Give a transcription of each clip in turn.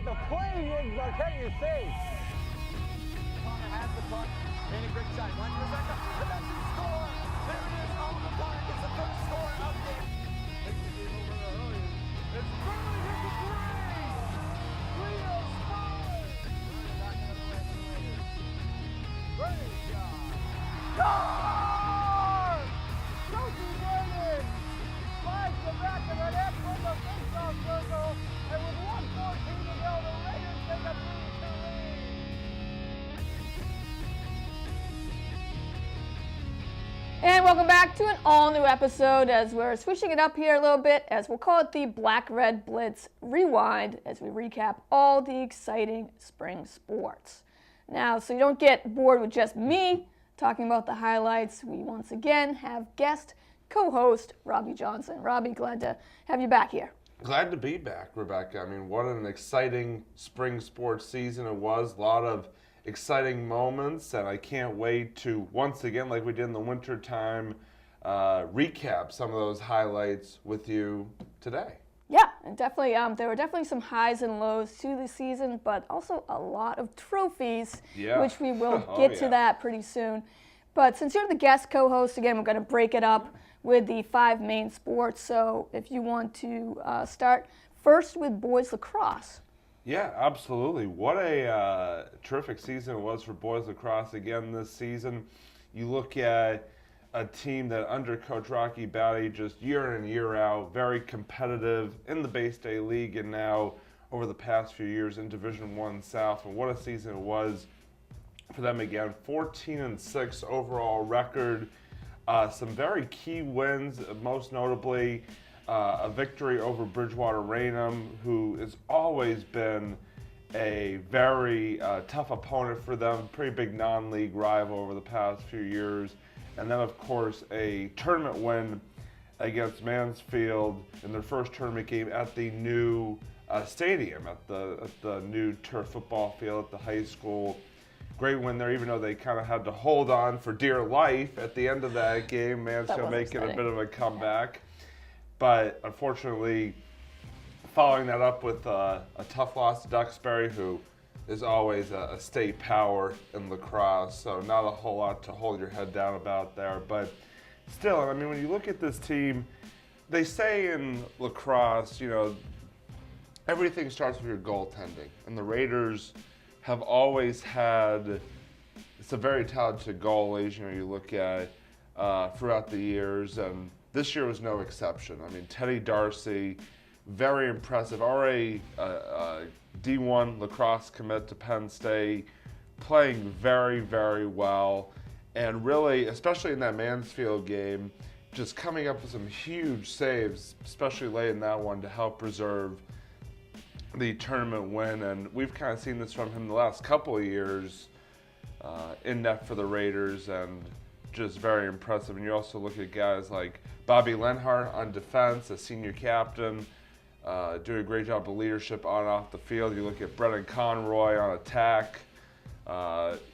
like the play, but can you see? Connor has the puck. Made a great shot. One for second. And that's the score. There it is. Oliver Connor gets the first score of the game. It's Burley hit the three. Leo scores. Great shot. Score! Sophie Brennan slides the back of the net from the faceoff circle, and with 1:14 to go, the Raiders take a 3-2 lead. And welcome back to an all-new episode as we're switching it up here a little bit, as we'll call it the Black-Red Blitz Rewind, as we recap all the exciting spring sports. Now, so you don't get bored with just me talking about the highlights, we once again have guest co-host Robbie Johnson. Robbie, glad to have you back here. Glad to be back, Rebecca. I mean, what an exciting spring sports season it was. A lot of exciting moments, and I can't wait to, once again, like we did in the wintertime, recap some of those highlights with you today. Yeah, and definitely, there were definitely some highs and lows to the season, but also a lot of trophies, which we will get to that pretty soon. But since you're the guest co-host, again, we're going to break it up with the 5 main sports. So if you want to start first with boys lacrosse. Yeah, absolutely. What a terrific season it was for boys lacrosse again this season. You look at a team that under Coach Rocky Batty just year in and year out, very competitive in the Bay State League and now over the past few years in Division I South. And what a season it was for them again. 14-6 overall record. Some very key wins, most notably a victory over Bridgewater Raynham, who has always been a very tough opponent for them, pretty big non-league rival over the past few years. And then, of course, a tournament win against Mansfield in their first tournament game at the new stadium, at the new turf football field at the high school. Great win there, even though they kind of had to hold on for dear life at the end of that game. Mansfield making a bit of a comeback. But unfortunately, following that up with a tough loss to Duxbury, who is always a state power in lacrosse, so not a whole lot to hold your head down about there. But still, I mean, when you look at this team, they say in lacrosse, you know, everything starts with your goaltending. And the Raiders have always had some very talented goalies, you know, you look at throughout the years, and this year was no exception. I mean, Teddy Darcy, very impressive, already D1 lacrosse commit to Penn State, playing very, very well, and really, especially in that Mansfield game, just coming up with some huge saves, especially late in that one to help preserve the tournament win. And we've kind of seen this from him the last couple of years in net for the Raiders, and just very impressive. And you also look at guys like Bobby Lenhart on defense, a senior captain, doing a great job of leadership on and off the field. You look at Brennan Conroy on attack,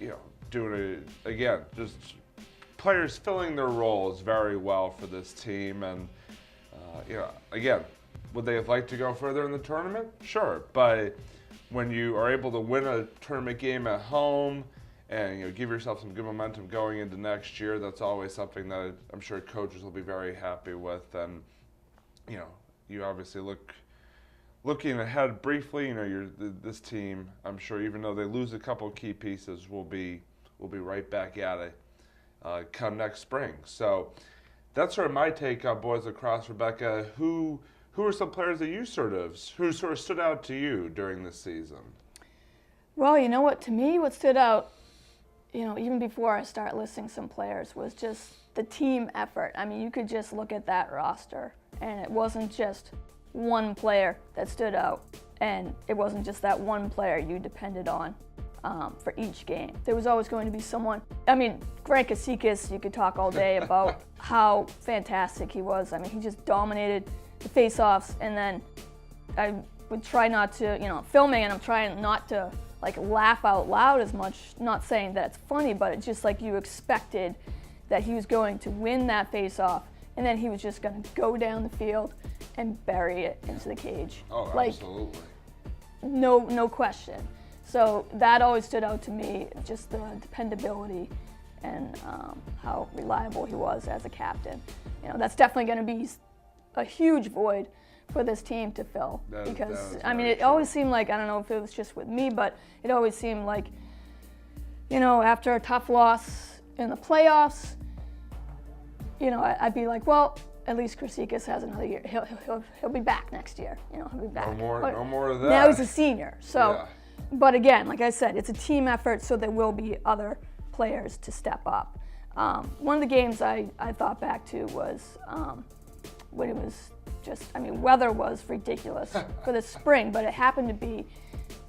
you know, doing again, just players filling their roles very well for this team. And you know, again, would they have liked to go further in the tournament? Sure, but when you are able to win a tournament game at home and, you know, give yourself some good momentum going into next year, that's always something that I'm sure coaches will be very happy with. And you know, you obviously looking ahead briefly, you know, this team, I'm sure, even though they lose a couple of key pieces, will be right back at it come next spring. So that's sort of my take on boys lacrosse. Rebecca, who are some players that who sort of stood out to you during this season? Well, you know what, to me, what stood out, you know, even before I start listing some players, was just the team effort. I mean, you could just look at that roster, and it wasn't just one player that stood out, and it wasn't just that one player you depended on for each game. There was always going to be someone. I mean, Grant Kasikas, you could talk all day about how fantastic he was. I mean, he just dominated the face-offs, and then I would try not to, you know, filming, and I'm trying not to like laugh out loud as much, not saying that it's funny, but it's just like you expected that he was going to win that face-off, and then he was just going to go down the field and bury it into the cage. Oh, like, absolutely. no question. So that always stood out to me, just the dependability and how reliable he was as a captain. That's definitely going to be a huge void for this team to fill. Because, it always seemed like, I don't know if it was just with me, but it always seemed like, after a tough loss in the playoffs, I'd be like, well, at least Krasickas has another year. He'll be back next year. He'll be back. No more of that. Now he's a senior. So, But again, like I said, it's a team effort, so there will be other players to step up. One of the games I thought back to was when it was weather was ridiculous for the spring, but it happened to be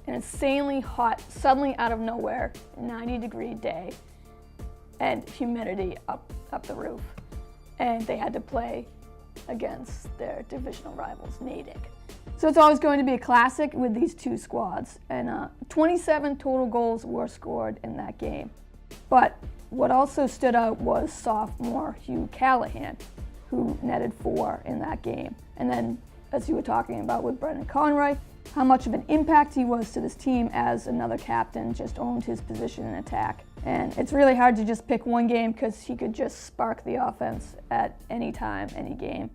an insanely hot, suddenly out of nowhere, 90-degree day, and humidity up the roof. And they had to play against their divisional rivals, Natick. So it's always going to be a classic with these two squads. And 27 total goals were scored in that game. But what also stood out was sophomore Hugh Callahan, who netted 4 in that game. And then, as you were talking about with Brendan Conroy, how much of an impact he was to this team as another captain, just owned his position in attack. And it's really hard to just pick one game because he could just spark the offense at any time, any game.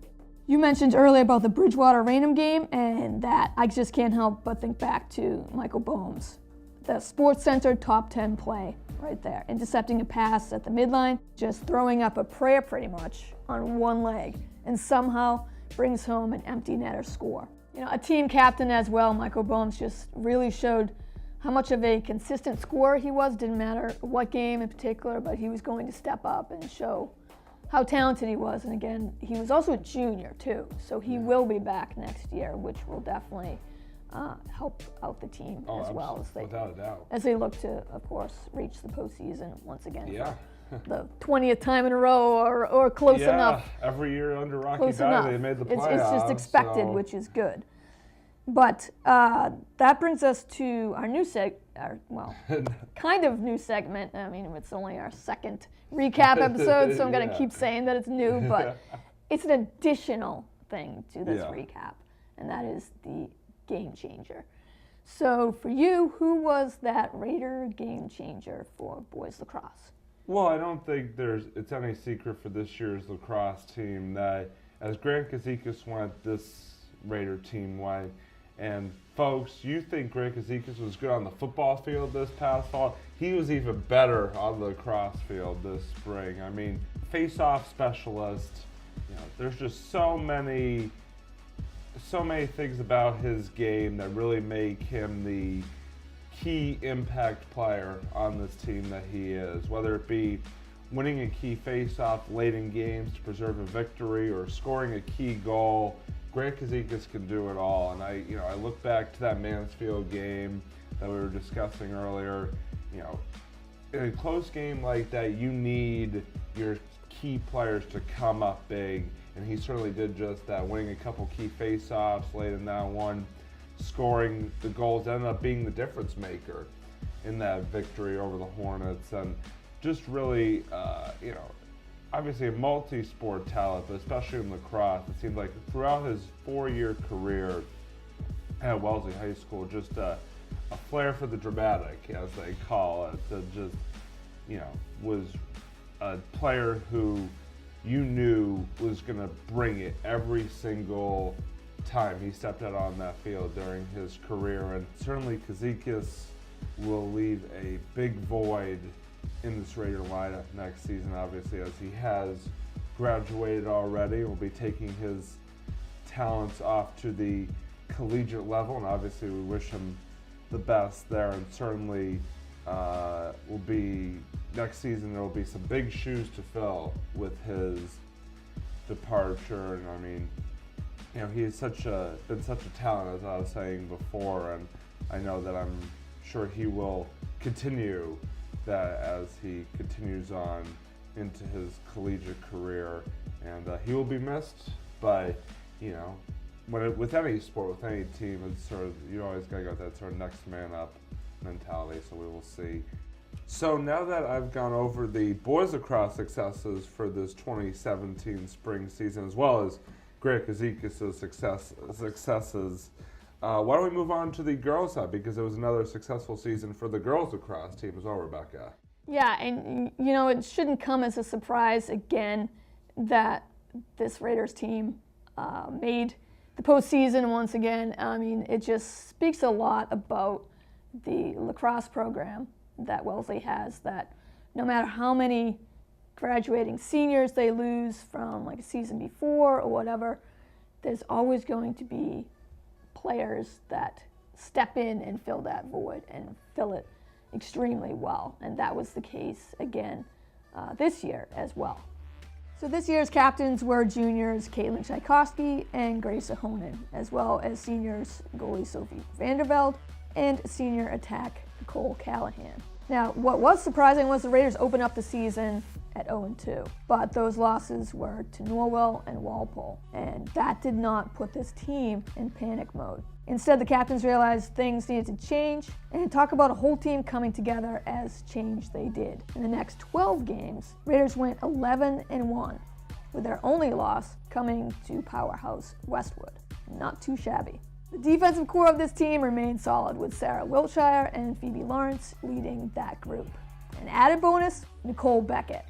You mentioned earlier about the Bridgewater-Raynham game, and that I just can't help but think back to Michael Bohm's, the sports-centered top 10 play right there. Intercepting a pass at the midline, just throwing up a prayer pretty much on one leg, and somehow brings home an empty netter score. A team captain as well, Michael Bohm's just really showed how much of a consistent scorer he was. Didn't matter what game in particular, but he was going to step up and show how talented he was. And again, he was also a junior too, so he will be back next year, which will definitely help out the team as well as they look to, of course, reach the postseason once again. Yeah. The 20th time in a row or close enough. Yeah, every year under Rocky Valley they made the playoffs. It's just expected, which is good. But that brings us to our new kind of new segment. It's only our second recap episode, so I'm going to keep saying that it's new, but it's an additional thing to this recap, and that is the game changer. So for you, who was that Raider game changer for boys lacrosse? Well, I don't think it's any secret for this year's lacrosse team that as Grant Kazikis went, this Raider team went. And folks, you think Grant Kazikis was good on the football field this past fall? He was even better on the lacrosse field this spring. Face-off specialist. There's just so many things about his game that really make him the key impact player on this team that he is, whether it be winning a key face-off late in games to preserve a victory or scoring a key goal. Grant Kazikis can do it all, and I look back to that Mansfield game that we were discussing earlier. In a close game like that, you need your key players to come up big, and he certainly did just that, winning a couple key face-offs late in that one, scoring the goals, ended up being the difference maker in that victory over the Hornets, and just really, obviously a multi-sport talent, but especially in lacrosse, it seemed like throughout his 4-year career at Wellesley High School, just a flair for the dramatic, as they call it, that just, was a player who you knew was going to bring it every single time he stepped out on that field during his career. And certainly Kazikis will leave a big void in this Raider lineup next season, obviously, as he has graduated already. Will be taking his talents off to the collegiate level, and obviously we wish him the best there, and certainly will be next season there will be some big shoes to fill with his departure. And he is been such a talent, as I was saying before, and I know that I'm sure he will continue that as he continues on into his collegiate career, and he will be missed. But with any sport, with any team, it's sort of, you always gotta go with that sort of next man up mentality. So we will see. So now that I've gone over the boys lacrosse successes for this 2017 spring season, as well as Grant Kazikis' successes, Why don't we move on to the girls' side, because it was another successful season for the girls lacrosse team as well, Rebecca. Yeah, and you know, it shouldn't come as a surprise again that this Raiders team made the postseason once again. I mean, it just speaks a lot about the lacrosse program that Wellesley has, that no matter how many graduating seniors they lose from like a season before or whatever, there's always going to be players that step in and fill that void and fill it extremely well. And that was the case again this year as well. So this year's captains were juniors Caitlin Tchaikovsky and Grace Ahonen, as well as seniors goalie Sophie Vanderveld and senior attack Nicole Callahan. Now, what was surprising was the Raiders opened up the season at 0-2, but those losses were to Norwell and Walpole, and that did not put this team in panic mode. Instead, the captains realized things needed to change and talk about a whole team coming together, as change they did. In the next 12 games, Raiders went 11-1, with their only loss coming to powerhouse Westwood. Not too shabby. The defensive core of this team remained solid, with Sarah Wiltshire and Phoebe Lawrence leading that group. An added bonus, Nicole Beckett.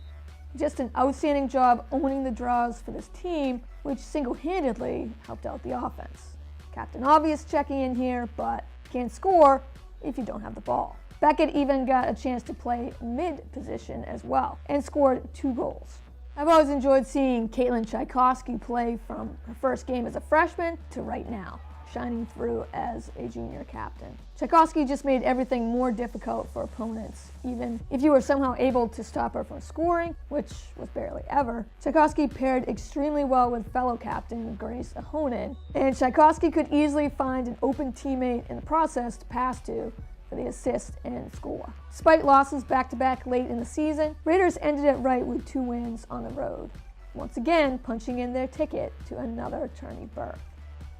Just an outstanding job owning the draws for this team, which single-handedly helped out the offense. Captain Obvious checking in here, but can't score if you don't have the ball. Beckett even got a chance to play mid-position as well and scored 2 goals. I've always enjoyed seeing Caitlin Tchaikovsky play from her first game as a freshman to right now, shining through as a junior captain. Tchaikovsky just made everything more difficult for opponents. Even if you were somehow able to stop her from scoring, which was barely ever, Tchaikovsky paired extremely well with fellow captain Grace Ahonen, and Tchaikovsky could easily find an open teammate in the process to pass to for the assist and score. Despite losses back-to-back late in the season, Raiders ended it right with 2 wins on the road, once again punching in their ticket to another tourney berth.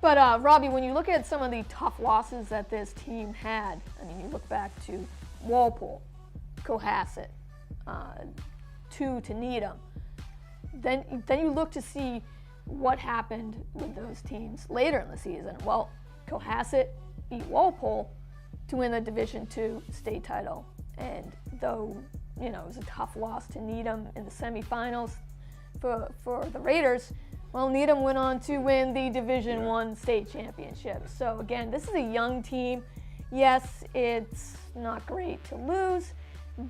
But Robbie, when you look at some of the tough losses that this team had, I mean, you look back to Walpole, Cohasset, 2 to Needham, then you look to see what happened with those teams later in the season. Well, Cohasset beat Walpole to win the Division II state title, and though it was a tough loss to Needham in the semifinals for the Raiders, well, Needham went on to win the Division I state championship. So again, this is a young team. Yes, it's not great to lose,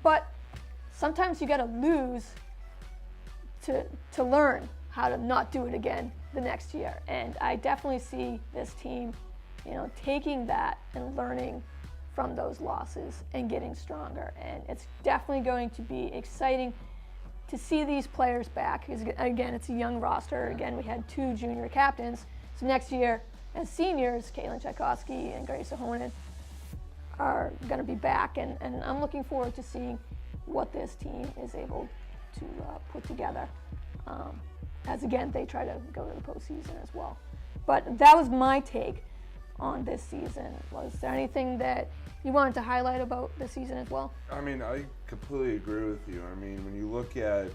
but sometimes you got to lose to learn how to not do it again the next year. And I definitely see this team, taking that and learning from those losses and getting stronger. And it's definitely going to be exciting to see these players back, because again, it's a young roster. Again, we had 2 junior captains. So next year, as seniors, Caitlin Tchaikovsky and Grace Ahonen are going to be back, and I'm looking forward to seeing what this team is able to put together, as again, they try to go to the postseason as well. But that was my take on this season. Was there anything that you wanted to highlight about this season as well? I mean, I completely agree with you. I mean, when you look at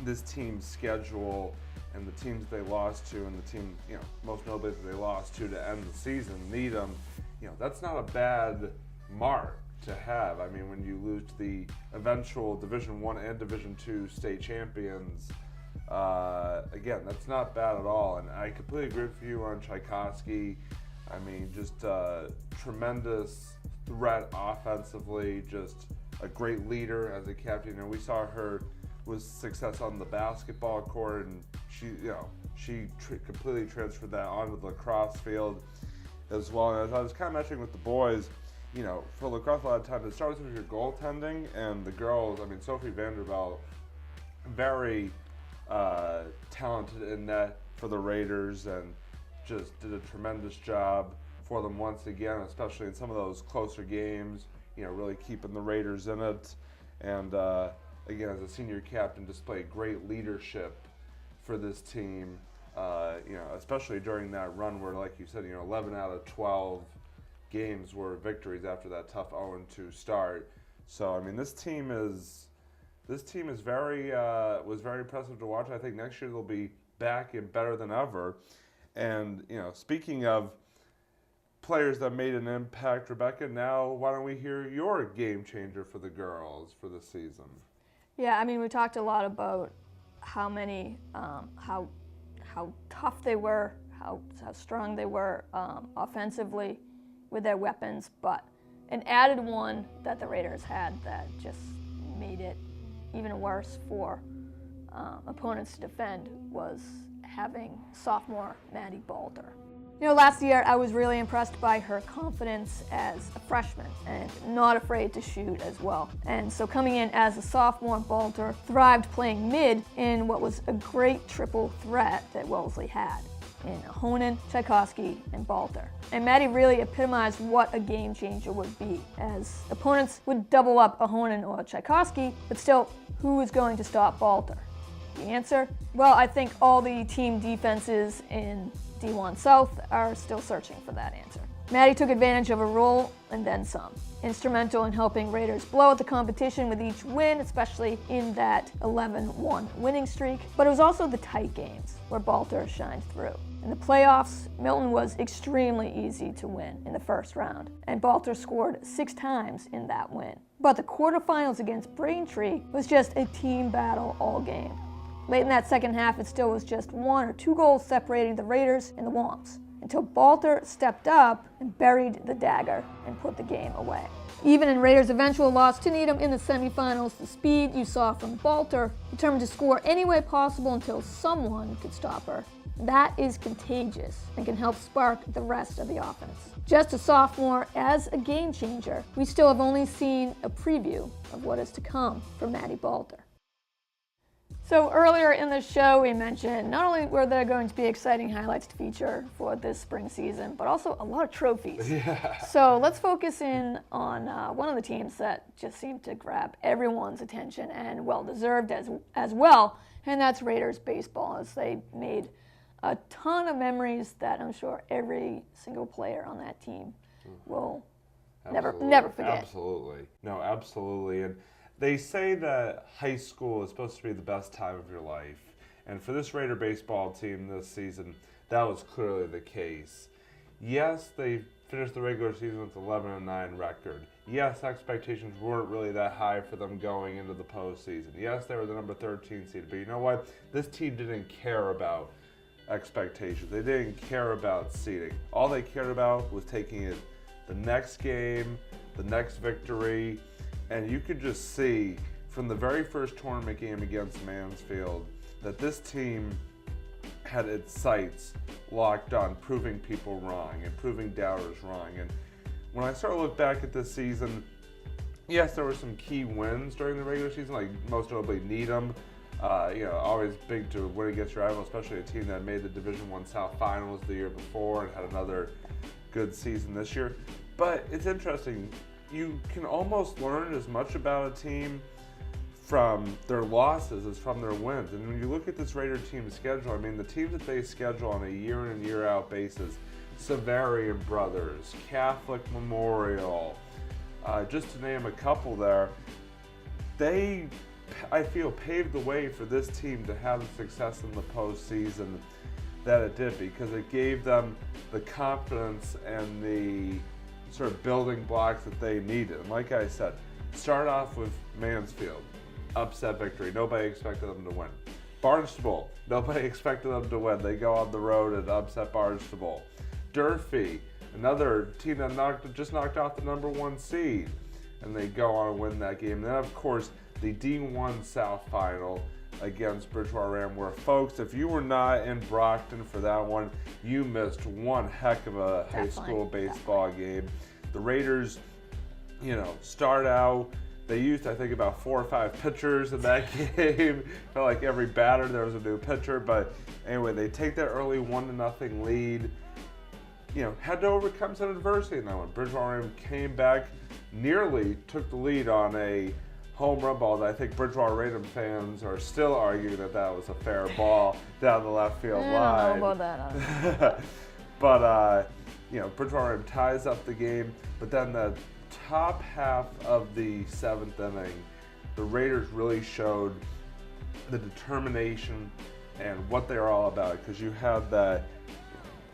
this team's schedule and the teams they lost to, and the team, most notably that they lost to end the season, Needham, that's not a bad mark to have. I mean, when you lose to the eventual Division I and Division II state champions, again, that's not bad at all. And I completely agree with you on Tchaikovsky. I mean, just a tremendous threat offensively, just a great leader as a captain. And we saw her with success on the basketball court, and she completely transferred that onto the lacrosse field as well. And as I was kind of mentioning with the boys, for lacrosse, a lot of times it starts with your goaltending, and the girls, I mean, Sophie Vanderveld, very talented in net for the Raiders, and just did a tremendous job for them once again, especially in some of those closer games, really keeping the Raiders in it. And again, as a senior captain, displayed great leadership for this team, especially during that run where, like you said, 11 out of 12 games were victories after that tough 0-2 start. So, I mean, this team is very was very impressive to watch. I think next year they'll be back and better than ever. And speaking of players that made an impact. Rebecca, now why don't we hear your game changer for the girls for the season? Yeah, I mean, we talked a lot about how many, how tough they were, how strong they were offensively with their weapons, but an added one that the Raiders had that just made it even worse for opponents to defend was having sophomore Maddie Balter. You know, last year I was really impressed by her confidence as a freshman and not afraid to shoot as well. And so coming in as a sophomore, Balter thrived playing mid in what was a great triple threat that Wellesley had in Honan, Tchaikovsky, and Balter. And Maddie really epitomized what a game changer would be, as opponents would double up a Honan or a Tchaikovsky, but still, who was going to stop Balter? The answer? Well, I think all the team defenses in D1 South are still searching for that answer. Maddie took advantage of a role and then some. Instrumental in helping Raiders blow out the competition with each win, especially in that 11-1 winning streak. But it was also the tight games where Balter shined through. In the playoffs, Milton was extremely easy to win in the first round, and Balter scored 6 times in that win. But the quarterfinals against Braintree was just a team battle all game. Late in that second half, it still was just 1 or 2 goals separating the Raiders and the Womps, until Balter stepped up and buried the dagger and put the game away. Even in Raiders' eventual loss to Needham in the semifinals, the speed you saw from Balter, determined to score any way possible until someone could stop her, that is contagious and can help spark the rest of the offense. Just a sophomore as a game changer, we still have only seen a preview of what is to come for Maddie Balter. So earlier in the show, we mentioned not only were there going to be exciting highlights to feature for this spring season, but also a lot of trophies. Yeah. So let's focus in on one of the teams that just seemed to grab everyone's attention, and well-deserved as well, and that's Raiders baseball, as they made a ton of memories that I'm sure every single player on that team will never forget. Absolutely. No, absolutely. And they say that high school is supposed to be the best time of your life. And for this Raider baseball team this season, that was clearly the case. Yes, they finished the regular season with 11-9 record. Yes, expectations weren't really that high for them going into the postseason. Yes, they were the number 13 seed. But you know what? This team didn't care about expectations. They didn't care about seeding. All they cared about was taking it the next game, the next victory. And you could just see from the very first tournament game against Mansfield that this team had its sights locked on proving people wrong and proving doubters wrong. And when I start to look back at this season, yes, there were some key wins during the regular season, like most notably Needham. Always big to win against your rival, especially a team that made the Division I South Finals the year before and had another good season this year. But it's interesting. You can almost learn as much about a team from their losses as from their wins. And when you look at this Raider team schedule, I mean, the teams that they schedule on a year in and year out basis, Severian Brothers, Catholic Memorial, just to name a couple there, they, I feel, paved the way for this team to have the success in the postseason that it did, because it gave them the confidence and the sort of building blocks that they needed. And like I said, start off with Mansfield, upset victory. Nobody expected them to win. Barnstable, nobody expected them to win. They go on the road and upset Barnstable. Durfee, another team that just knocked off the number 1 seed, and they go on and win that game. And then, of course, the D1 South Final against Bridgewater Ram, where, folks, if you were not in Brockton for that one, you missed one heck of a high school baseball game. The Raiders, start out, they used, I think, about 4 or 5 pitchers in that game. Felt like every batter there was a new pitcher, but anyway, they take that early 1-0 lead. Had to overcome some adversity in that one. Bridgewater Ram came back, nearly took the lead on a home run ball that I think Bridgewater Raiders fans are still arguing that was a fair ball down the left field line. I don't know about that. But, Bridgewater ties up the game, but then the top half of the 7th inning, the Raiders really showed the determination and what they're all about, because you had that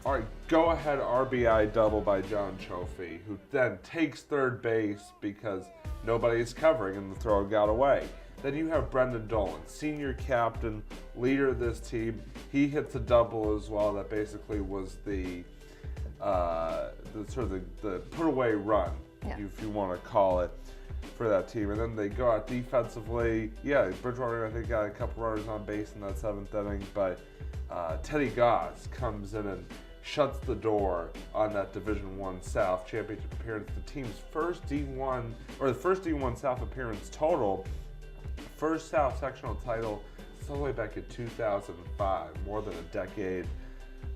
All right, go-ahead RBI double by John Chofee, who then takes third base because nobody's covering and the throw got away. Then you have Brendan Dolan, senior captain, leader of this team. He hits a double as well. That basically was the put-away run, if you want to call it, for that team. And then they go out defensively. Yeah, Bridgewater, I think, got a couple runners on base in that seventh inning, but Teddy Goss comes in and shuts the door on that Division I South championship appearance. The team's first D1 South appearance total, first South sectional title, it's all the way back in 2005, more than a decade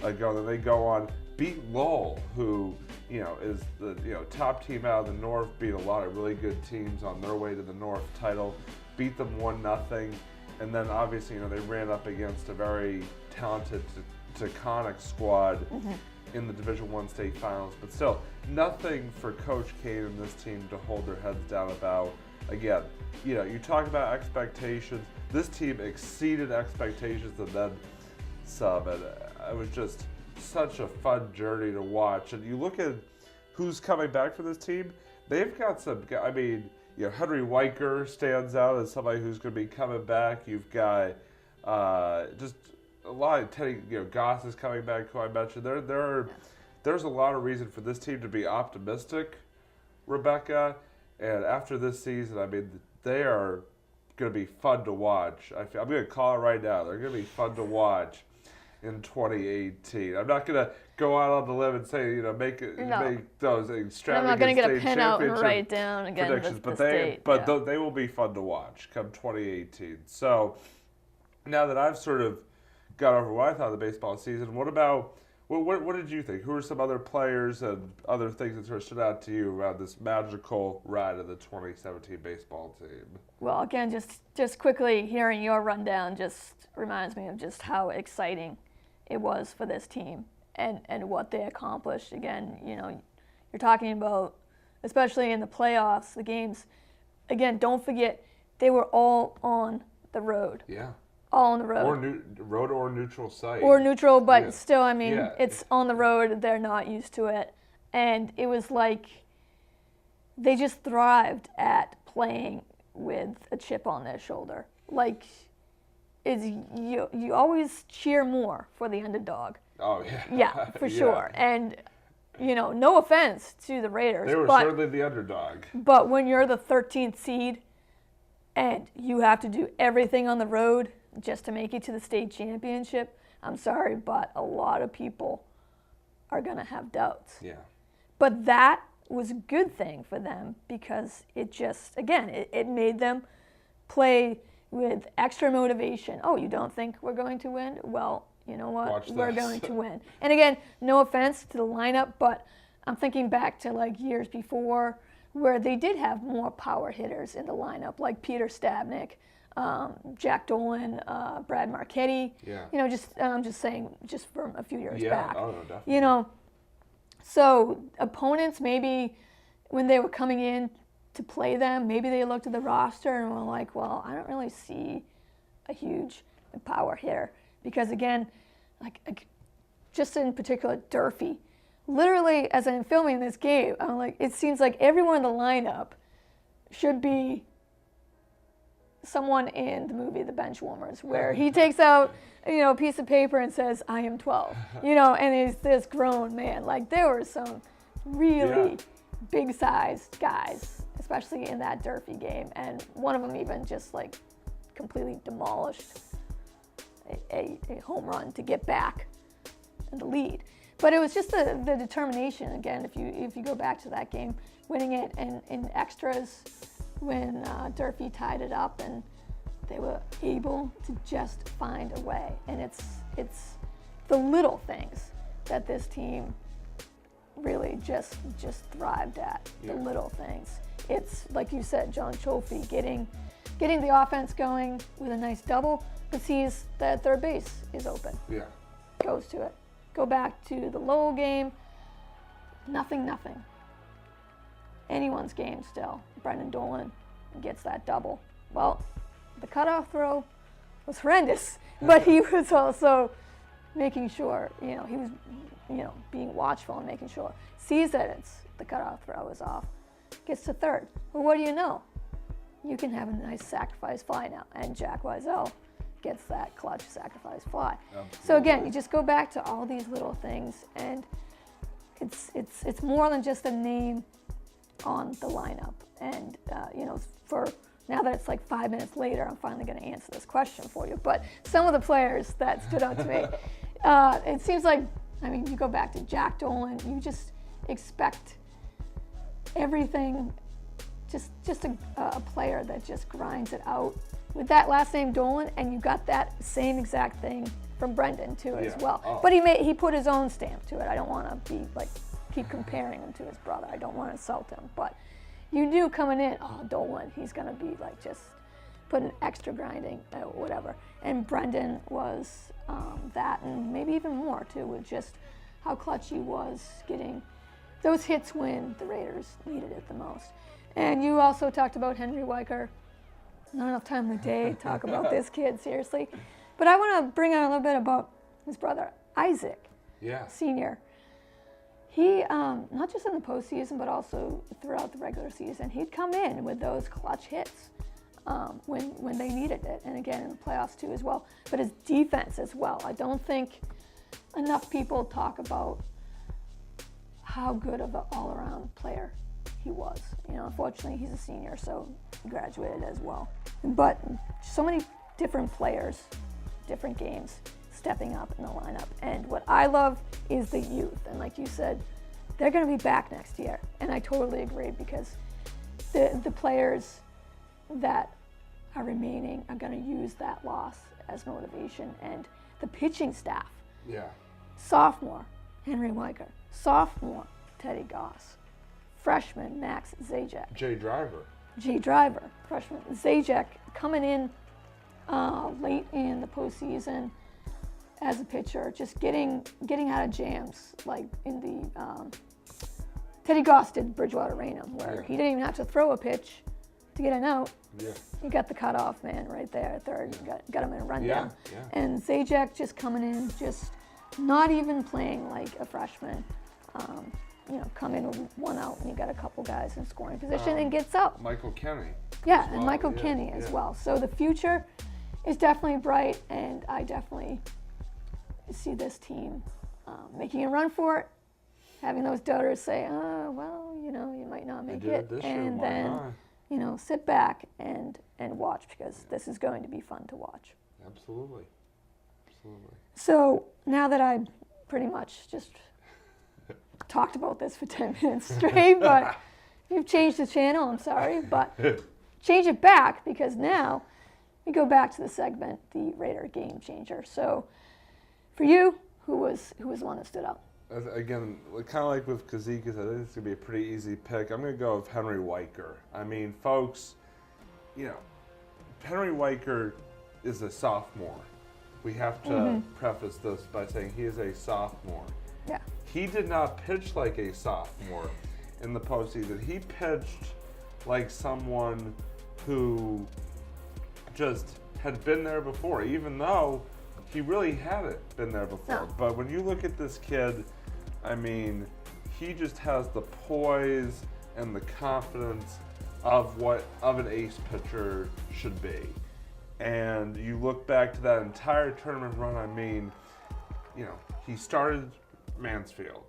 ago. Then they go on, beat Lowell, who is the top team out of the North, beat a lot of really good teams on their way to the North title, beat them 1-0, and then obviously they ran up against a very talented Taconic squad in the Division I state finals, but still nothing for Coach Kane and this team to hold their heads down about. Again, you talk about expectations. This team exceeded expectations and then some, and it was just such a fun journey to watch. And you look at who's coming back for this team, they've got some, Henry Weicker stands out as somebody who's going to be coming back. You've got just a lot of Teddy, Goss is coming back, who I mentioned. There's a lot of reason for this team to be optimistic, Rebecca. And after this season, they are going to be fun to watch. I'm going to call it right now. They're going to be fun to watch in 2018. I'm not going to go out on the limb and say, make those extravagant I'm not going to get a pen out and championship write down again predictions, the state. They will be fun to watch come 2018. So now that I've sort of got over what I thought of the baseball season, what did you think? Who are some other players and other things that sort of stood out to you around this magical ride of the 2017 baseball team? Well, again, just quickly hearing your rundown just reminds me of just how exciting it was for this team and what they accomplished. Again, you're talking about, especially in the playoffs, the games, again, don't forget, they were all on the road. Yeah. All on the road. Road or neutral site. Or neutral, but still, it's on the road. They're not used to it. And it was like they just thrived at playing with a chip on their shoulder. Like, you always cheer more for the underdog. Oh, yeah. Yeah, for sure. And, no offense to the Raiders. They were certainly the underdog. But when you're the 13th seed and you have to do everything on the road just to make it to the state championship, I'm sorry, but a lot of people are going to have doubts. Yeah. But that was a good thing for them because it just, again, it made them play with extra motivation. Oh, you don't think we're going to win? Well, you know what? We're going to win. And again, no offense to the lineup, but I'm thinking back to years before where they did have more power hitters in the lineup, like Peter Stabnick, Jack Dolan, Brad Marchetti. Yeah. I'm just saying, just from a few years back. Oh, no, definitely. So opponents, maybe when they were coming in to play them, maybe they looked at the roster and were like, well, I don't really see a huge power hitter. Because again, just in particular, Durfee. Literally, as I'm filming this game, I'm like, it seems like everyone in the lineup should be someone in the movie The Benchwarmers, where he takes out, a piece of paper and says, I am 12, and he's this grown man. There were some really big-sized guys, especially in that Durfee game, and one of them even just, completely demolished a home run to get back in the lead. But it was just the determination, again, if you go back to that game, winning it in extras when Durfee tied it up, and they were able to just find a way. And it's the little things that this team really just thrived at, the little things. It's, like you said, John Chofee getting the offense going with a nice double, but sees that third base is open. Yeah. Goes to it. Go back to the Lowell game, nothing. Anyone's game still. Brendan Dolan gets that double. Well, the cutoff throw was horrendous, but he was also making sure, he was being watchful and making sure. Sees that the cutoff throw is off, gets to third. Well, what do you know? You can have a nice sacrifice fly now, and Jack Weisel gets that clutch sacrifice fly. Absolutely. So again, you just go back to all these little things, and it's more than just a name on the lineup. And for now that it's like 5 minutes later, I'm finally going to answer this question for you. But some of the players that stood out to me, it seems like, you go back to Jack Dolan, you just expect everything, just a player that just grinds it out. With that last name Dolan, and you got that same exact thing from Brendan too as well. Oh. But he put his own stamp to it. I don't want to keep comparing him to his brother. I don't want to insult him, but you knew coming in, Dolan, he's going to be just put an extra grinding, whatever. And Brendan was that, and maybe even more too, with just how clutch he was getting those hits when the Raiders needed it the most. And you also talked about Henry Weicker. Not enough time in the day to talk about this kid, seriously. But I want to bring out a little bit about his brother, Isaac, Sr. He, not just in the postseason, but also throughout the regular season, he'd come in with those clutch hits when they needed it. And again, in the playoffs too as well. But his defense as well. I don't think enough people talk about how good of an all-around player he was. Unfortunately, he's a senior, so he graduated as well. But so many different players, different games, stepping up in the lineup. And what I love is the youth. And like you said, they're going to be back next year. And I totally agree, because the players that are remaining are going to use that loss as motivation. And the pitching staff. Yeah. Sophomore, Henry Weicker. Sophomore, Teddy Goss. Freshman, Max Zajac. Jay Driver. Freshman. Zajac coming in late in the postseason as a pitcher, just getting out of jams, like in the Teddy Goss did Bridgewater Raynham, where he didn't even have to throw a pitch to get an out. Yeah. He got the cutoff man right there at third, got him in a rundown. Yeah. And Zajac just coming in, just not even playing like a freshman. Come in with one out, and you got a couple guys in scoring position and gets out. Michael Kenny. Yeah, and Michael Kenny as well. So the future is definitely bright, and I definitely see this team making a run for it, having those doubters say, you might not make it, and then, sit back and watch, because this is going to be fun to watch. Absolutely. So now that I pretty much just talked about this for 10 minutes straight, but you've changed the channel, I'm sorry, but change it back, because now we go back to the segment, the Raider Game Changer. So for you, who was the one that stood out? Again, kind of like with Kazikas, I think it's going to be a pretty easy pick. I'm going to go with Henry Weicker. Folks, Henry Weicker is a sophomore. We have to preface this by saying he is a sophomore. Yeah. He did not pitch like a sophomore in the postseason. He pitched like someone who just had been there before, even though he really hadn't been there before. No. But when you look at this kid, he just has the poise and the confidence of what an ace pitcher should be. And you look back to that entire tournament run, he started Mansfield,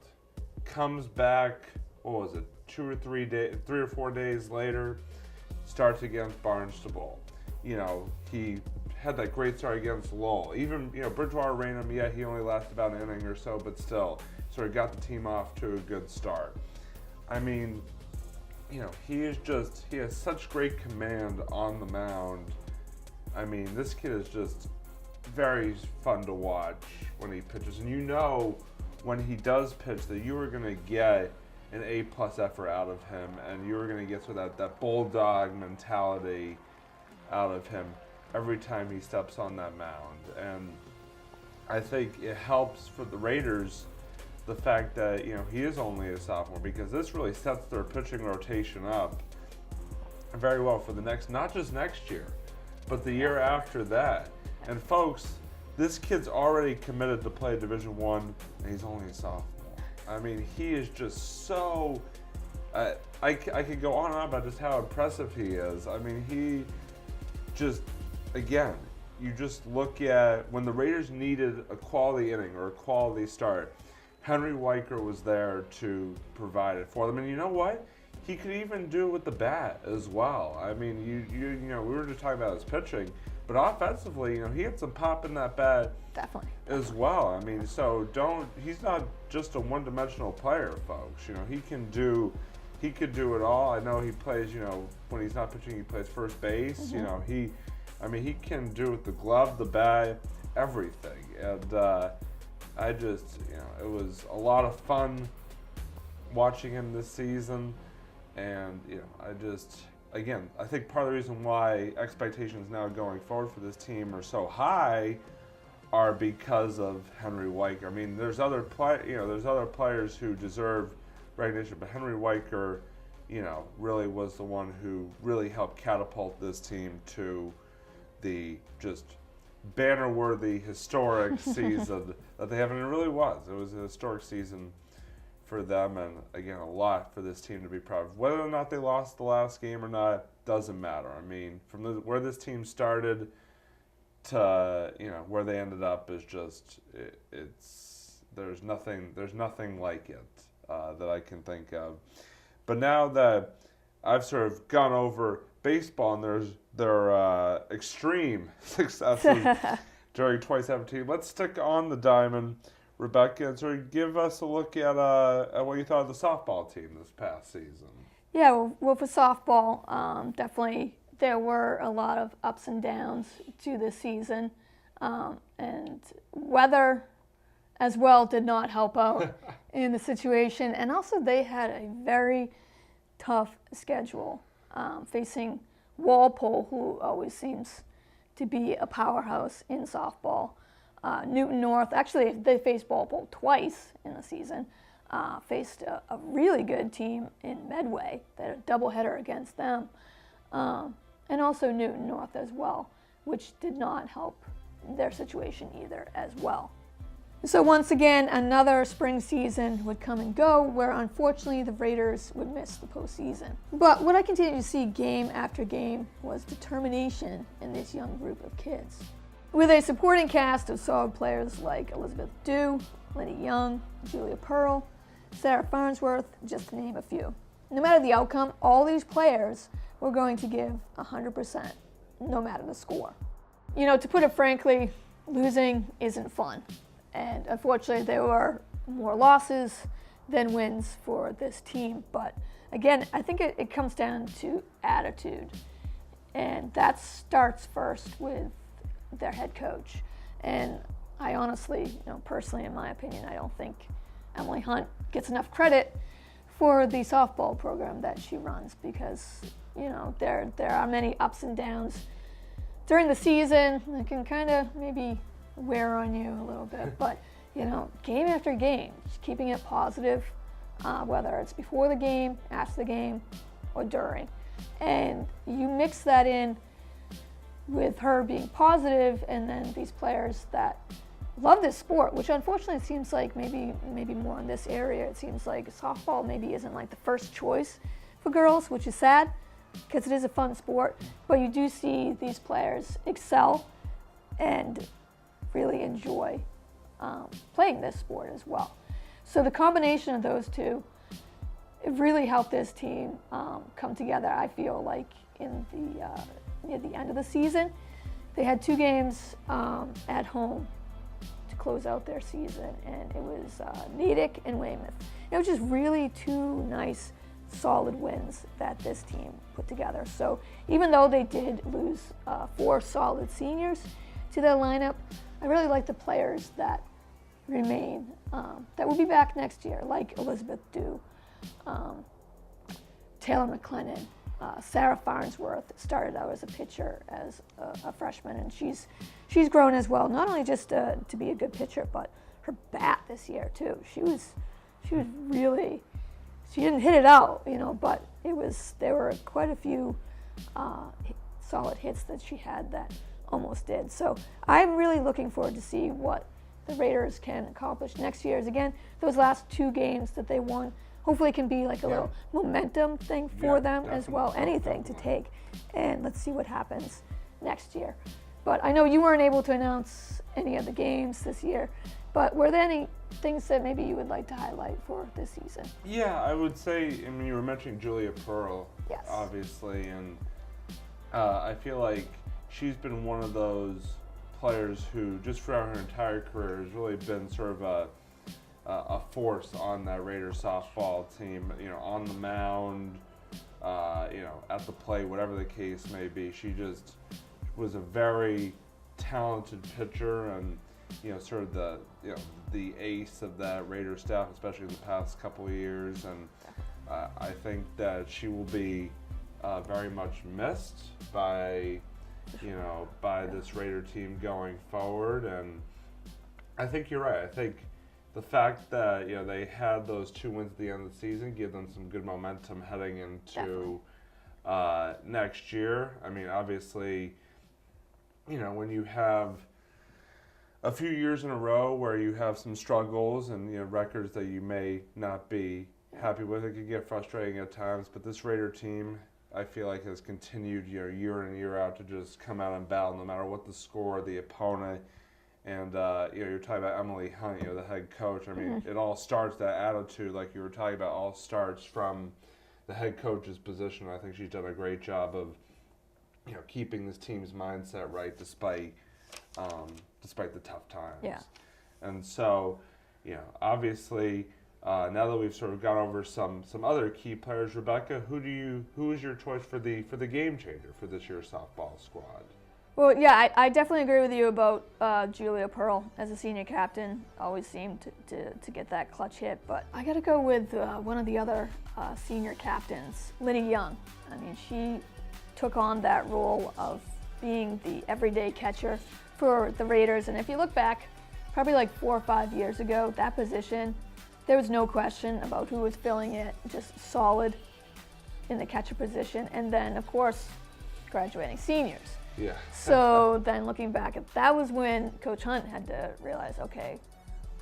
comes back, 3 or 4 days later, starts against Barnstable. He had that great start against Lowell. Even, Bridgewater Raynham, he only lasted about an inning or so, but still, sort of got the team off to a good start. He has such great command on the mound. This kid is just very fun to watch when he pitches. And when he does pitch that you are going to get an A+ effort out of him, and you're going to get sort of that bulldog mentality out of him every time he steps on that mound. And I think it helps for the Raiders the fact that he is only a sophomore, because this really sets their pitching rotation up very well for the not just next year, but the year after that. And folks, this kid's already committed to play Division I, and he's only a sophomore. I mean, he is just so. I could go on and on about just how impressive he is. I mean, he just, again, you just look at when the Raiders needed a quality inning or a quality start, Henry Weicker was there to provide it for them. And you know what? He could even do it with the bat as well. I mean, you know, we were just talking about his pitching, but offensively, you know, he had some pop in that bat. Definitely. As well. I mean, so he's not just a one-dimensional player, folks. You know, he could do it all. I know he plays, you know, when he's not pitching, he plays first base. Mm-hmm. You know, he can do it with the glove, the bat, everything. And I just, you know, it was a lot of fun watching him this season. And, you know, again, I think part of the reason why expectations now going forward for this team are so high are because of Henry Weicker. I mean, there's other players who deserve recognition, but Henry Weicker, you know, really was the one who really helped catapult this team to the just banner-worthy, historic season that they have, and it really was. It was a historic season for them, and again, a lot for this team to be proud of. Whether or not they lost the last game or not doesn't matter. I mean, from where this team started to, you know, where they ended up is just there's nothing like it that I can think of. But now that I've sort of gone over baseball and their extreme successes during 2017, let's stick on the diamond, Rebecca, and sort of give us a look at what you thought of the softball team this past season. Yeah, well, for softball, definitely there were a lot of ups and downs to this season, and weather as well did not help out in the situation. And also they had a very tough schedule, facing Walpole, who always seems to be a powerhouse in softball. Newton North, actually they faced Walpole twice in the season, faced a really good team in Medway. They had a doubleheader against them. And also Newton North as well, which did not help their situation either as well. So once again, another spring season would come and go where unfortunately the Raiders would miss the postseason. But what I continued to see game after game was determination in this young group of kids. With a supporting cast of solid players like Elizabeth Dew, Lenny Young, Julia Pearl, Sarah Farnsworth, just to name a few. No matter the outcome, all these players were going to give 100%, no matter the score. You know, to put it frankly, losing isn't fun. And unfortunately, there were more losses than wins for this team. But again, I think it comes down to attitude. And that starts first with their head coach. And I honestly, you know, personally, in my opinion, I don't think Emily Hunt gets enough credit for the softball program that she runs, because, you know, there are many ups and downs during the season that can kind of maybe wear on you a little bit. But, you know, game after game, just keeping it positive, whether it's before the game, after the game, or during. And you mix that in with her being positive, and then these players that love this sport, which unfortunately it seems like maybe more in this area, it seems like softball maybe isn't like the first choice for girls, which is sad because it is a fun sport, but you do see these players excel and really enjoy playing this sport as well. So the combination of those two, it really helped this team come together. I feel like in near the end of the season, they had 2 games at home to close out their season, and it was Natick and Weymouth. It was just really 2 nice, solid wins that this team put together. So even though they did lose 4 solid seniors to their lineup, I really like the players that remain, that will be back next year, like Elizabeth Dew, Taylor McLennan, Sarah Farnsworth started out as a pitcher as a freshman, and she's grown as well. Not only just to be a good pitcher, but her bat this year too. She was really, she didn't hit it out, you know, but there were quite a few solid hits that she had that almost did. So I'm really looking forward to see what the Raiders can accomplish next year. Again, those last 2 games that they won hopefully can be like a little momentum thing for them as well, anything to take. And let's see what happens next year. But I know you weren't able to announce any of the games this year, but were there any things that maybe you would like to highlight for this season? Yeah, I would say, I mean, you were mentioning Julia Pearl, Yes. obviously, and I feel like she's been one of those players who, just throughout her entire career, has really been sort of a force on that Raiders softball team. You know, on the mound, you know, at the plate, whatever the case may be. She just was a very talented pitcher, and you know, sort of the ace of that Raiders staff, especially in the past couple of years. And I think that she will be very much missed by this Raider team going forward. And I think you're right. I think the fact that, you know, they had those 2 wins at the end of the season give them some good momentum heading into next year. I mean, obviously, you know, when you have a few years in a row where you have some struggles and, you know, records that you may not be happy with, it can get frustrating at times. But this Raider team, I feel like, has continued, you know, year in and year out to just come out and battle no matter what the score, the opponent. And, you know, you're talking about Emily Hunt, you know, the head coach. I mean, it all starts, that attitude, like you were talking about, all starts from the head coach's position. I think she's done a great job of, you know, keeping this team's mindset right despite the tough times. Yeah. And so, you know, obviously, now that we've sort of gone over some other key players, Rebecca, who is your choice for the game changer for this year's softball squad? Well, yeah, I definitely agree with you about Julia Pearl as a senior captain. Always seemed to get that clutch hit. But I got to go with one of the other senior captains, Linny Young. I mean, she took on that role of being the everyday catcher for the Raiders. And if you look back, probably like 4 or 5 years ago, that position, there was no question about who was filling it, just solid in the catcher position. And then, of course, graduating seniors. Yeah. So then looking back, that was when Coach Hunt had to realize, okay,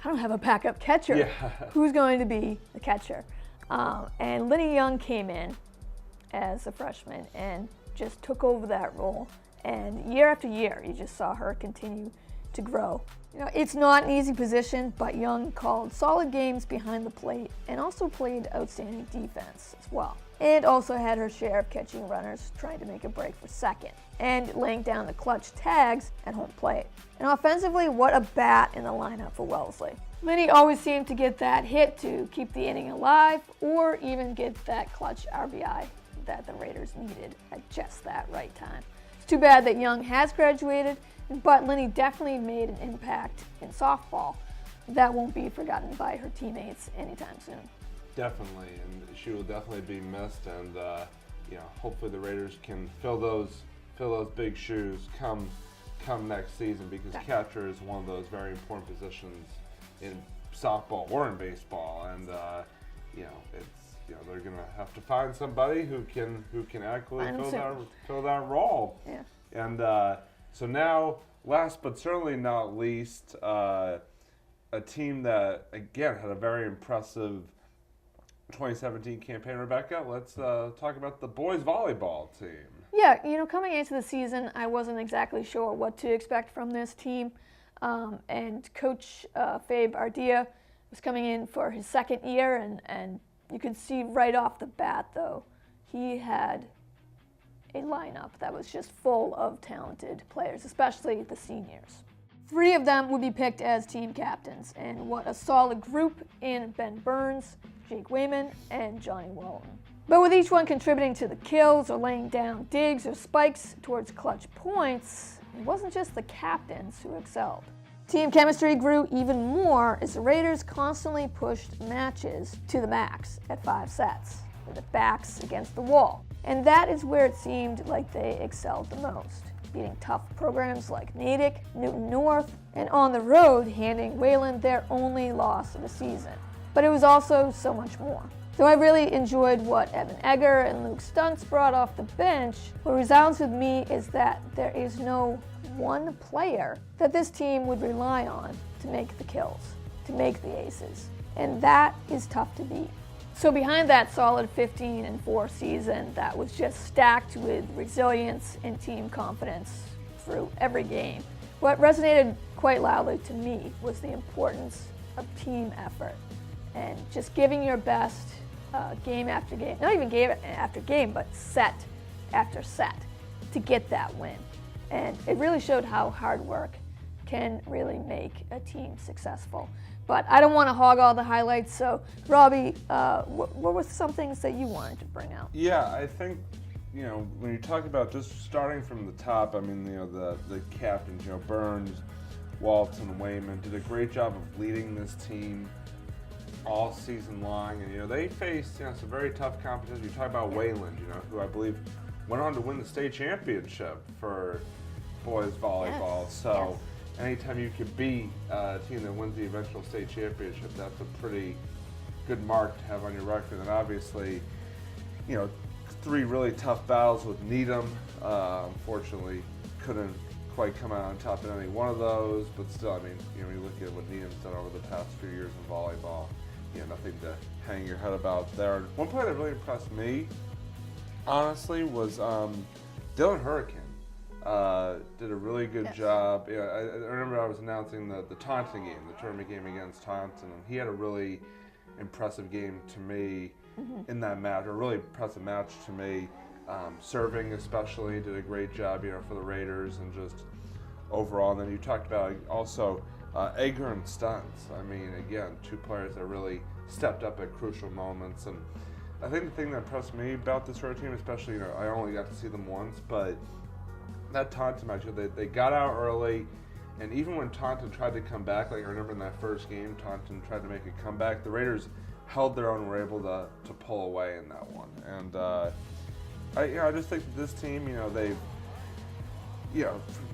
I don't have a backup catcher. Yeah. Who's going to be the catcher? And Linny Young came in as a freshman and just took over that role. And year after year, you just saw her continue to grow. You know, it's not an easy position, but Young called solid games behind the plate and also played outstanding defense as well. And also had her share of catching runners trying to make a break for second and laying down the clutch tags at home plate. And offensively, what a bat in the lineup for Wellesley. Linny always seemed to get that hit to keep the inning alive or even get that clutch RBI that the Raiders needed at just that right time. It's too bad that Young has graduated, but Linny definitely made an impact in softball that won't be forgotten by her teammates anytime soon. Definitely, and she will definitely be missed. And you know, hopefully the Raiders can fill those big shoes come next season, because catcher is one of those very important positions in softball or in baseball. And you know, they're gonna have to find somebody who can actually fill that role. Yeah. And so now, last but certainly not least, a team that again had a very impressive 2017 campaign. Rebecca, let's talk about the boys volleyball team. Yeah, you know, coming into the season, I wasn't exactly sure what to expect from this team. And Coach Fabe Ardea was coming in for his second year, and you could see right off the bat, though, he had a lineup that was just full of talented players, especially the seniors. 3 of them would be picked as team captains, and what a solid group in Ben Burns, Jake Wayman, and Johnny Walton. But with each one contributing to the kills or laying down digs or spikes towards clutch points, it wasn't just the captains who excelled. Team chemistry grew even more as the Raiders constantly pushed matches to the max at 5 sets, with their backs against the wall. And that is where it seemed like they excelled the most, beating tough programs like Natick, Newton North, and on the road handing Wayland their only loss of the season. But it was also so much more. So I really enjoyed what Evan Egger and Luke Stuntz brought off the bench. What resounds with me is that there is no one player that this team would rely on to make the kills, to make the aces. And that is tough to beat. So behind that solid 15-4 season that was just stacked with resilience and team confidence through every game, what resonated quite loudly to me was the importance of team effort and just giving your best game after game, not even game after game, but set after set to get that win. And it really showed how hard work can really make a team successful. But I don't want to hog all the highlights, so Robbie, what were some things that you wanted to bring out? Yeah, I think, when you talk about just starting from the top, I mean, the captains, Burns, Walton, Wayman did a great job of leading this team all season long. And, they faced, some very tough competition. You talk about Wayland, who I believe went on to win the state championship for boys volleyball. Yes. So anytime you could beat a team that wins the eventual state championship, that's a pretty good mark to have on your record. And obviously, 3 really tough battles with Needham. Unfortunately, couldn't quite come out on top in any one of those, but still, I mean, when you look at what Needham's done over the past few years in volleyball, nothing to hang your head about there. One player that really impressed me, honestly, was Dylan Hurricane. Did a really good job. I remember I was announcing the Taunton game, the tournament game against Taunton, and he had a really impressive game to me in that match, a really impressive match to me. Serving especially, did a great job, for the Raiders, and just overall. And then you talked about also Edgar and Stunts. I mean, again, 2 players that really stepped up at crucial moments. And I think the thing that impressed me about this road team, especially, I only got to see them once, but that Taunton match, they got out early, and even when Taunton tried to come back, like I remember in that first game, Taunton tried to make a comeback. The Raiders held their own and were able to pull away in that one. And I just think that this team,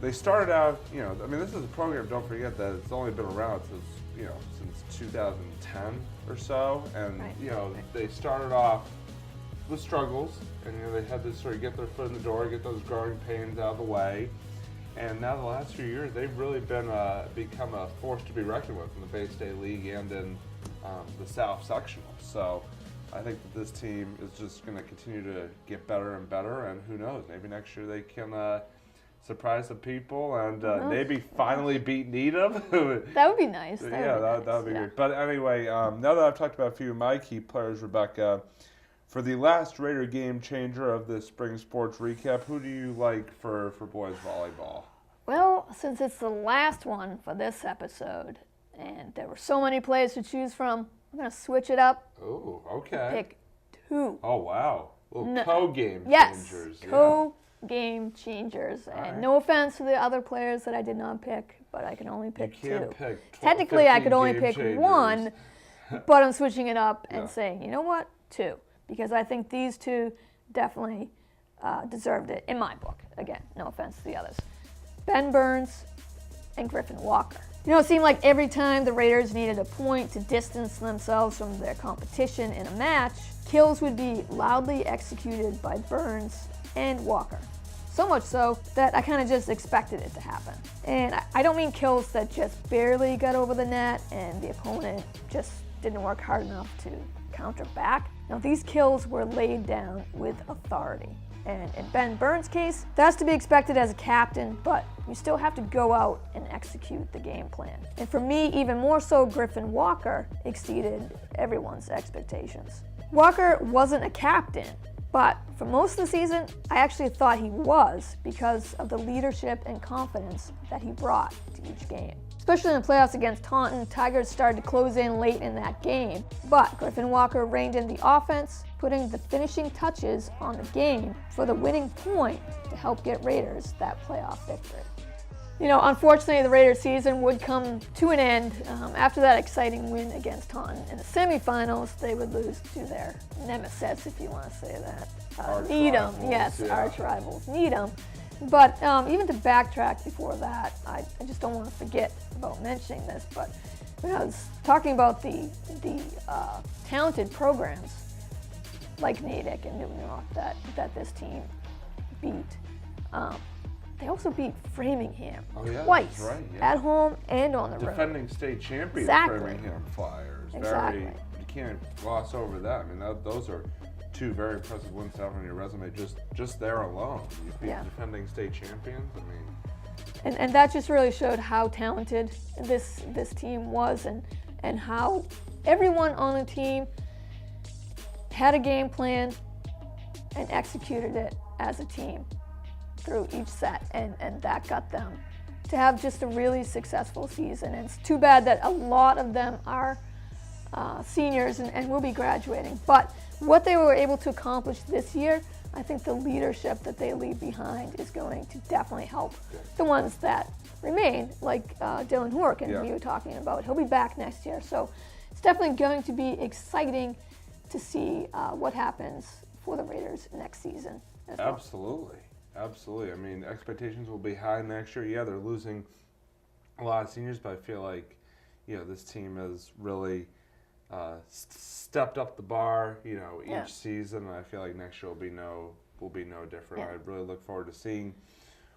they started out, I mean, this is a program, don't forget that it's only been around since 2010 or so, and, they started off with struggles, and, they had to sort of get their foot in the door, get those growing pains out of the way, and now the last few years, they've really become a force to be reckoned with in the Bay State League and in the South Sectional. So I think that this team is just going to continue to get better and better, and who knows, maybe next year they can surprise some people and maybe finally beat Needham. That would be nice. That would be good. But anyway, now that I've talked about a few of my key players, Rebecca, for the last Raider game changer of this spring sports recap, who do you like for boys volleyball? Well, since it's the last one for this episode, and there were so many players to choose from, I'm going to switch it up. Oh, okay. Pick 2. Oh, wow. Little co-game changers. Yes, co-game changers. All And right. no offense to the other players that I did not pick, but I can only pick 2. You can't pick 12, Technically, I could only 15 pick game changers. 1, but I'm switching it up and Yeah. saying, you know what, 2. Because I think these 2 definitely deserved it in my book. Again, no offense to the others. Ben Burns and Griffin Walker. It seemed like every time the Raiders needed a point to distance themselves from their competition in a match, kills would be loudly executed by Burns and Walker. So much so that I kind of just expected it to happen. And I don't mean kills that just barely got over the net and the opponent just didn't work hard enough to counter back. Now, these kills were laid down with authority. And in Ben Burns' case, that's to be expected as a captain, but you still have to go out and execute the game plan. And for me, even more so, Griffin Walker exceeded everyone's expectations. Walker wasn't a captain, but for most of the season, I actually thought he was because of the leadership and confidence that he brought to each game. Especially in the playoffs against Taunton, Tigers started to close in late in that game, but Griffin Walker reined in the offense, putting the finishing touches on the game for the winning point to help get Raiders that playoff victory. Unfortunately, the Raiders season would come to an end. After that exciting win against Taunton in the semifinals, they would lose to their nemesis, if you want to say that. Needham, yes, arch rivals, Needham. But even to backtrack before that, I just don't want to forget about mentioning this, but when I was talking about the talented programs like Natick and New York that this team beat, they also beat Framingham twice, twice, right, yeah. at home and on the road. Defending state champion Framingham Flyers. Exactly. You can't gloss over that. I mean, those are two very impressive wins to have on your resume just there alone. You beat defending state champions. I mean, and that just really showed how talented this team was, and how everyone on the team had a game plan and executed it as a team through each set, and that got them to have just a really successful season. And it's too bad that a lot of them are seniors and will be graduating. But what they were able to accomplish this year, I think the leadership that they leave behind is going to definitely help the ones that remain, like Dylan Hork, and we were talking about. He'll be back next year. So it's definitely going to be exciting to see what happens for the Raiders next season as well. Absolutely. I mean, expectations will be high next year. Yeah, they're losing a lot of seniors, but I feel like, this team has really stepped up the bar, each season. And I feel like next year will be no different. I really look forward to seeing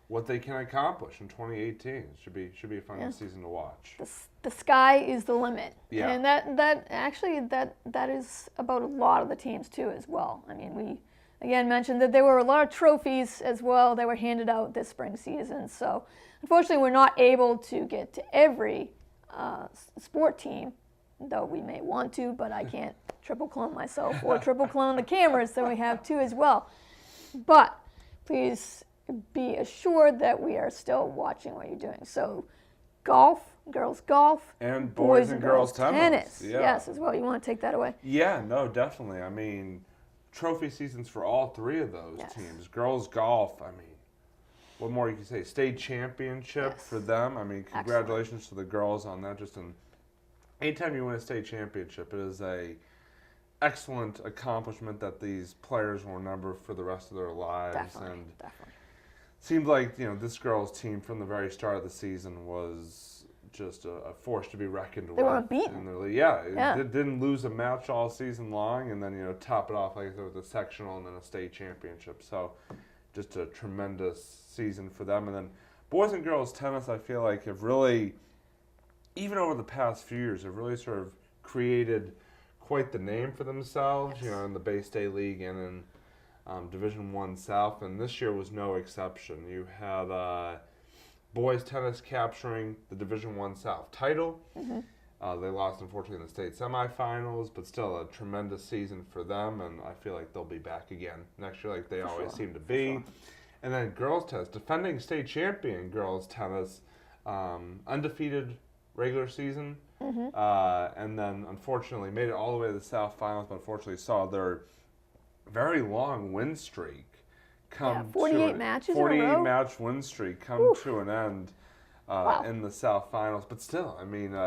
what they can accomplish in 2018. It should be a fun season to watch. The sky is the limit. Yeah. And that is about a lot of the teams too as well. I mean, we again mentioned that there were a lot of trophies as well that were handed out this spring season. So unfortunately, we're not able to get to every sport team, though we may want to, but I can't triple clone myself or triple clone the cameras, so we have two as well. But please be assured that we are still watching what you're doing. So golf, girls golf, and boys and girls tennis. Yes, as well. You want to take that away? Yeah, no, definitely. I mean, trophy seasons for all three of those teams. Girls golf, I mean, what more you can say? State championship for them. I mean, congratulations to the girls on that. Anytime you win a state championship, it is a excellent accomplishment that these players will remember for the rest of their lives. Definitely. Seemed like, this girls' team from the very start of the season was just a force to be reckoned with. They weren't beaten. It didn't lose a match all season long, and then, top it off, like I said, with a sectional and then a state championship. So just a tremendous season for them. And then boys and girls tennis, I feel like, have really, even over the past few years, have really sort of created quite the name for themselves, in the Bay State League and in Division I South, and this year was no exception. You had boys tennis capturing the Division I South title. They lost, unfortunately, in the state semifinals, but still a tremendous season for them, and I feel like they'll be back again next year like they always seem to be. And then girls tennis, defending state champion girls tennis, undefeated regular season, and then unfortunately made it all the way to the South Finals, but unfortunately saw their very long win streak come 48 matches in a row? match win streak come to an end in the South Finals. But still, I mean,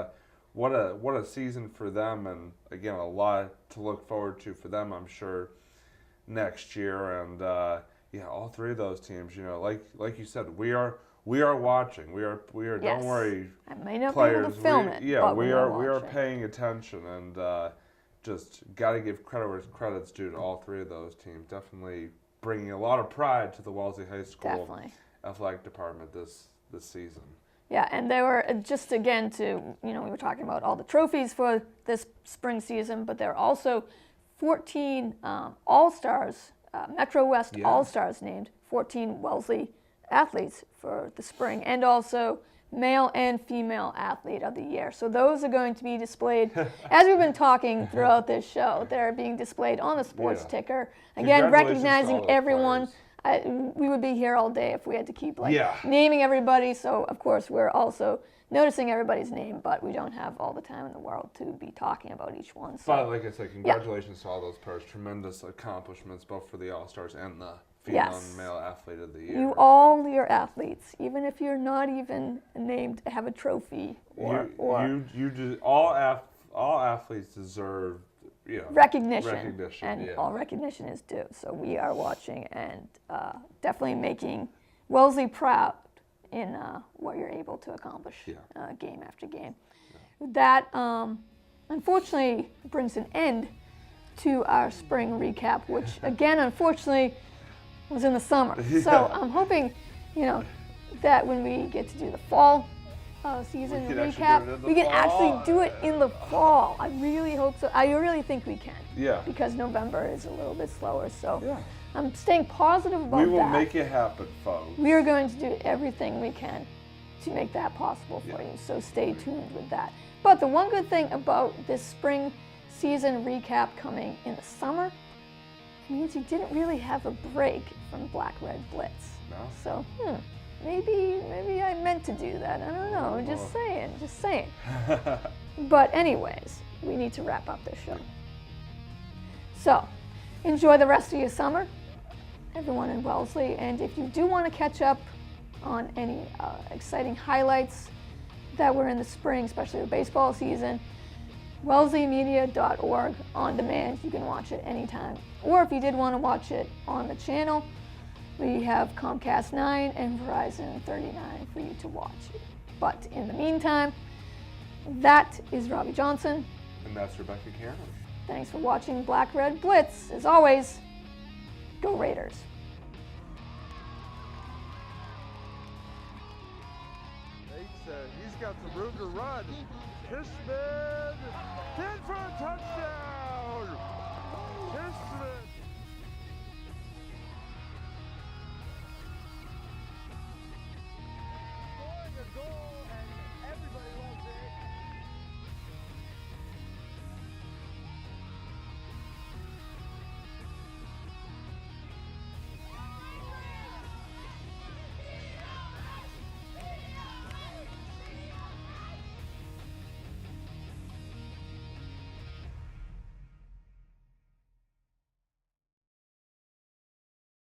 what a season for them, and again, a lot to look forward to for them, I'm sure, next year. And all three of those teams, like you said, we are watching. We are. Don't worry, I may not players. be able to film it. Yeah, but we are paying attention, and just got to give credit where credit's due to all three of those teams. Definitely bringing a lot of pride to the Wellesley High School athletic department this season. Yeah, and there were, just again we were talking about all the trophies for this spring season, but there are also 14 All-Stars, Metro West All-Stars named, 14 Wellesley athletes for the spring, and also male and female athlete of the year. So those are going to be displayed, as we've been talking throughout this show, they're being displayed on the sports ticker. Again, recognizing everyone. We would be here all day if we had to keep naming everybody. So, of course, we're also noticing everybody's name, but we don't have all the time in the world to be talking about each one. So, but like I said, congratulations to all those players. Tremendous accomplishments, both for the All-Stars and the female and male athlete of the year. You all your athletes, even if you're not even named, have a trophy or all athletes deserve recognition, and all recognition is due. So we are watching and definitely making Wellesley proud in what you're able to accomplish game after game. That unfortunately brings an end to our spring recap, which again, unfortunately, was in the summer. So I'm hoping, that when we get to do the fall season We can actually recap, do it in the we can fall. actually do it in the fall. I really hope so. I really think we can. Yeah. Because November is a little bit slower, so Yeah. I'm staying positive about We will that. make it happen, folks. We are going to do everything we can to make that possible for Yeah. you, so stay tuned with that. But the one good thing about this spring season recap coming in the summer means you didn't really have a break from Black Red Blitz. No. So, maybe I meant to do that. I don't know. Just saying. But anyways, we need to wrap up this show. So, enjoy the rest of your summer, everyone in Wellesley. And if you do want to catch up on any exciting highlights that were in the spring, especially the baseball season, WellesleyMedia.org on demand. You can watch it anytime. Or if you did want to watch it on the channel, we have Comcast 9 and Verizon 39 for you to watch. But in the meantime, that is Robbie Johnson. And that's Rebecca Cannon. Thanks for watching Black Red Blitz. As always, go Raiders. He's got some room to run. Fishman in for a touchdown.